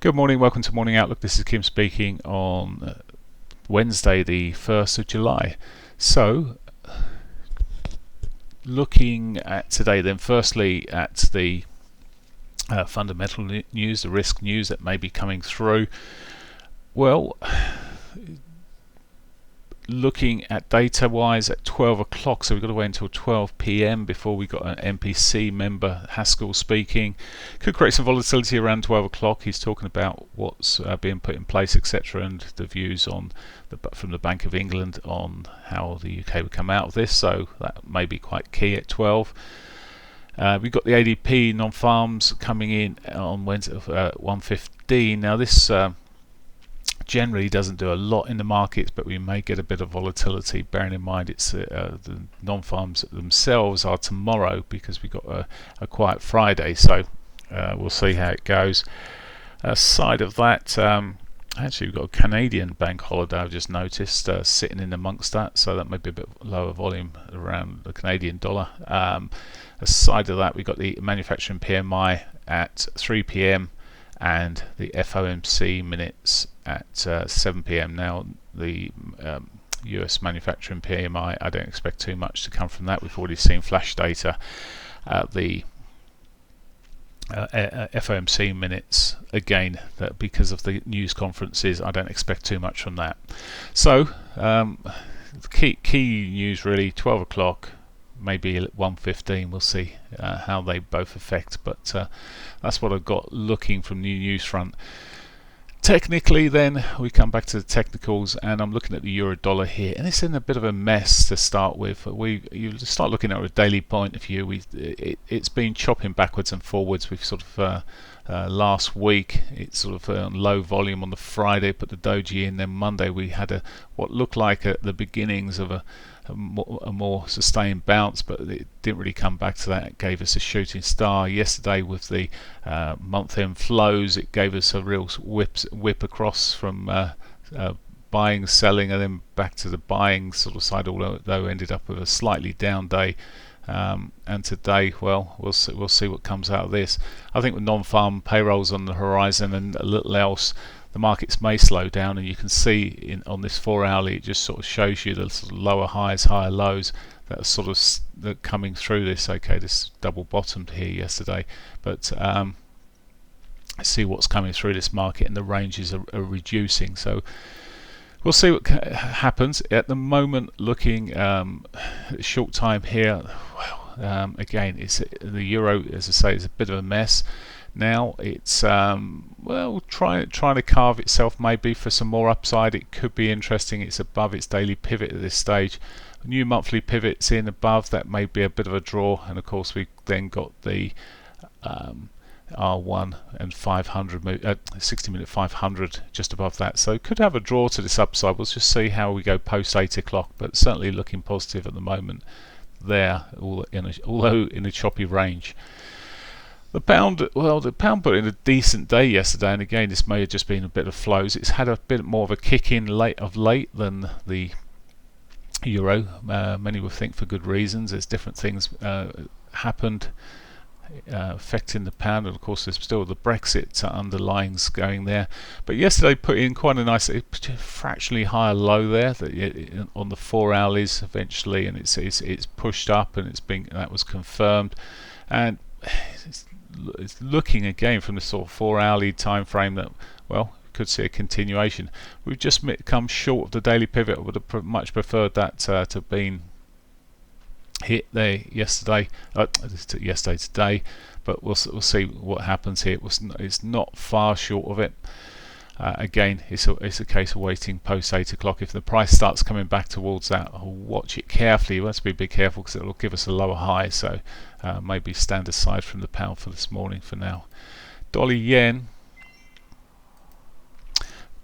Good morning, welcome to Morning Outlook. This is Kim speaking on Wednesday, the 1st of July. So, looking at today, then, firstly at the fundamental news, the risk news that may be coming through. Well, looking at data wise at 12 o'clock, so we've got to wait until 12 p.m. before we got an MPC member, Haskell, speaking. Could create some volatility around 12 o'clock. He's talking about what's being put in place, etc., and the views on from the Bank of England on how the UK would come out of this, so that may be quite key at 12. We've got the ADP non-farms coming in on Wednesday at 1:15. Now this generally doesn't do a lot in the markets, but we may get a bit of volatility, bearing in mind it's the non-farms themselves are tomorrow because we've got a quiet Friday, so we'll see how it goes. Aside of that, actually we've got a Canadian bank holiday I've just noticed sitting in amongst that, so that may be a bit lower volume around the Canadian dollar. Aside of that, we've got the manufacturing PMI at 3 p.m. and the FOMC minutes at 7 p.m. Now the US manufacturing PMI, I don't expect too much to come from that. We've already seen flash data. The FOMC minutes, again, that because of the news conferences, I don't expect too much from that. So key news really 12 o'clock, maybe at 1:15. We'll see how they both affect, but that's what I've got looking from the news front. Technically, then we come back to the technicals, and I'm looking at the euro dollar here, and it's in a bit of a mess to start with. You start looking at a daily point of view. It's been chopping backwards and forwards. We've sort of last week it's sort of on low volume on the Friday, put the doji in. Then Monday we had what looked like the beginnings of a more sustained bounce, but it didn't really come back to that. It gave us a shooting star yesterday with the month-end flows. It gave us a real whip across from buying, selling, and then back to the buying sort of side, although ended up with a slightly down day. And today, well, we'll see what comes out of this. I think with non-farm payrolls on the horizon and a little else, the markets may slow down, and you can see on this 4-hourly, it just sort of shows you the sort of lower highs, higher lows that are sort of coming through this. Okay, this double bottomed here yesterday, but see what's coming through this market, and the ranges are reducing. So we'll see what happens. At the moment, looking short time here, well, again, it's the euro, as I say, is a bit of a mess. Now it's trying to carve itself maybe for some more upside. It could be interesting. It's above its daily pivot at this stage. New monthly pivots in above, that may be a bit of a draw, and of course we then got the R1 and 500 60-minute 500 just above that, so could have a draw to this upside. We'll just see how we go post 8 o'clock, but certainly looking positive at the moment there, although in a choppy range. The pound, well, the pound put in a decent day yesterday, and again this may have just been a bit of flows. It's had a bit more of a kick in late than the euro. Many would think for good reasons. There's different things happened affecting the pound, and of course there's still the Brexit underlyings going there. But yesterday put in quite a nice, fractionally higher low there on the 4-hourlies eventually, and it's pushed up, and that was confirmed, and it's looking again from the sort of 4-hourly time frame that, well, could see a continuation. We've just come short of the daily pivot. I would have much preferred that to have been hit there yesterday, today, but we'll see what happens here. It's not far short of it. Again, it's a case of waiting post 8 o'clock. If the price starts coming back towards that, I'll watch it carefully. You must be a bit careful because it will give us a lower high, so maybe stand aside from the pound for this morning for now. Dollar yen,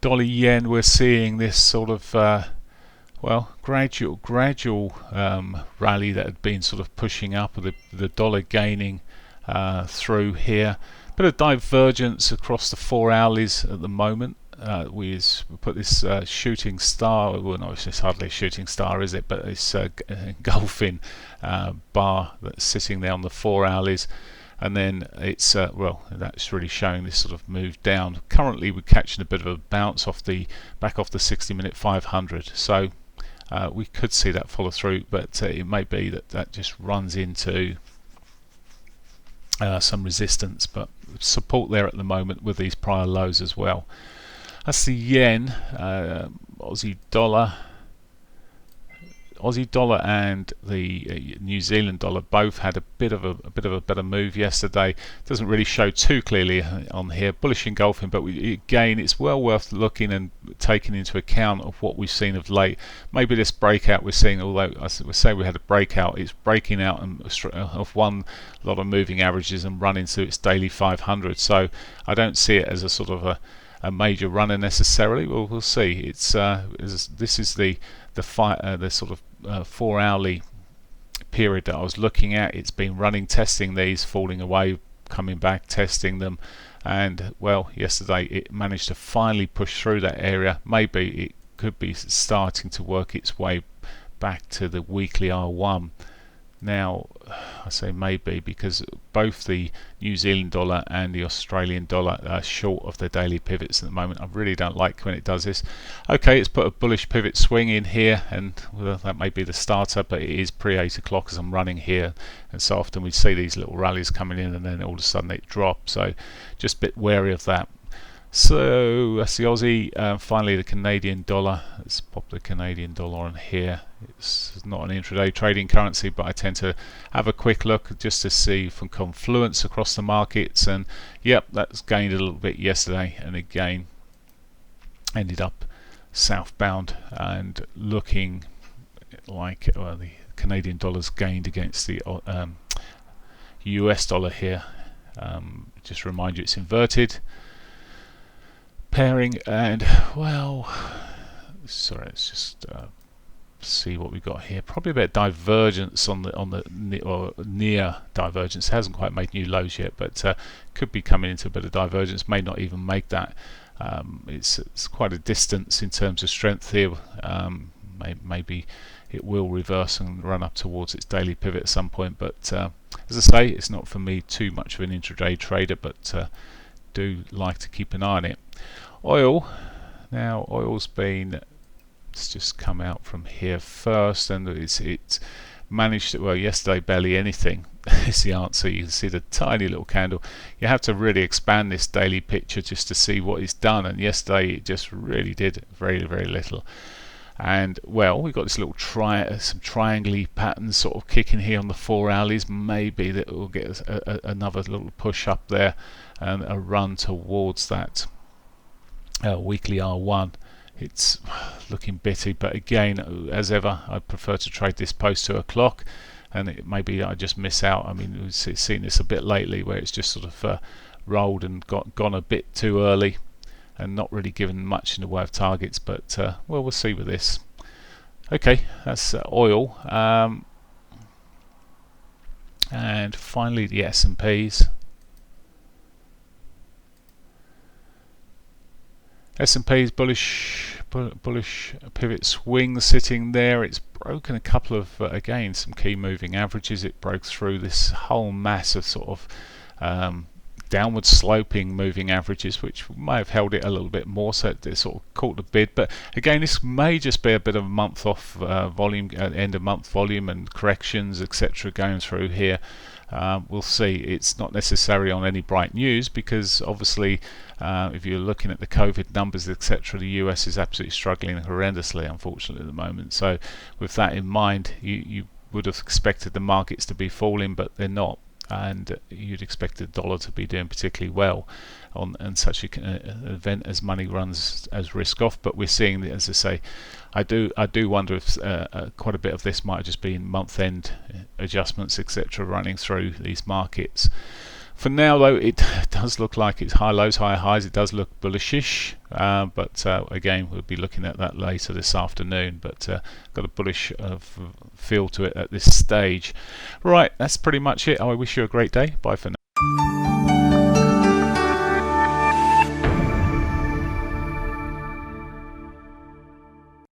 we're seeing this sort of gradual rally that had been sort of pushing up, with the dollar gaining through here. Bit of divergence across the 4-hourlies at the moment. We put this shooting star, well, no, it's hardly a shooting star, is it? But it's engulfing bar that's sitting there on the 4-hourlies. and then it's well, that's really showing this sort of move down. Currently we're catching a bit of a bounce off the 60-minute 500, so we could see that follow through, but it may be that that just runs into some resistance, but support there at the moment with these prior lows as well. That's the yen. Aussie dollar and the New Zealand dollar both had a bit of a better move yesterday. Doesn't really show too clearly on here. Bullish engulfing, but again, it's well worth looking and taking into account of what we've seen of late. Maybe this breakout we're seeing, although I would say we had a breakout, it's breaking out of one lot of moving averages and running to its daily 500. So I don't see it as a sort of a major runner necessarily. Well, we'll see. It's this is the sort of 4-hourly period that I was looking at. It's been running, testing these, falling away, coming back, testing them, and well, yesterday it managed to finally push through that area. Maybe it could be starting to work its way back to the weekly R1. Now, I say maybe because both the New Zealand dollar and the Australian dollar are short of their daily pivots at the moment. I really don't like when it does this. Okay, it's put a bullish pivot swing in here, and well, that may be the starter, but it is pre-8 o'clock as I'm running here, and so often we see these little rallies coming in and then all of a sudden it drops, so just a bit wary of that. So that's the Aussie. Finally the Canadian dollar. Let's pop the Canadian dollar on here. It's not an intraday trading currency, but I tend to have a quick look just to see from confluence across the markets, and yep, that's gained a little bit yesterday, and again ended up southbound and looking like the Canadian dollar's gained against the US dollar here. Just remind you it's inverted pairing, and well, sorry, let's just see what we've got here. Probably a bit of divergence on the near divergence. It hasn't quite made new lows yet, but could be coming into a bit of divergence. May not even make that. It's quite a distance in terms of strength here. Maybe it will reverse and run up towards its daily pivot at some point, but as I say, it's not for me too much of an intraday trader, but do like to keep an eye on it. Oil, now oil's been, it's just come out from here first, and it's managed to, well, yesterday barely anything is the answer. You can see the tiny little candle. You have to really expand this daily picture just to see what it's done, and yesterday it just really did very, very little. And well, we've got this little some triangle patterns sort of kicking here on the 4 hourlies. Maybe that will get another little push up there and a run towards that weekly R1. It's looking bitty, but again, as ever, I prefer to trade this post 2 o'clock, and maybe I just miss out. I mean, we've seen this a bit lately where it's just sort of rolled and gone a bit too early and not really given much in the way of targets, but well, we'll see with this. Okay, that's oil, and finally the S&Ps. S&P's bullish pivot swing sitting there. It's broken a couple of again some key moving averages. It broke through this whole mass of sort of downward sloping moving averages, which may have held it a little bit more, so it sort of caught the bid. But again, this may just be a bit of a month off volume, end of month volume and corrections, etc., going through here. We'll see. It's not necessarily on any bright news, because obviously if you're looking at the COVID numbers, etc., the US is absolutely struggling horrendously, unfortunately, at the moment. So with that in mind, you would have expected the markets to be falling, but they're not, and you'd expect the dollar to be doing particularly well on such an event as money runs as risk off. But we're seeing, as I say, I do wonder if quite a bit of this might just be in month-end adjustments, etc., running through these markets. For now, though, it does look like it's high lows, high highs. It does look bullishish, but again, we'll be looking at that later this afternoon. But got a bullish feel to it at this stage. Right, that's pretty much it. I wish you a great day. Bye for now.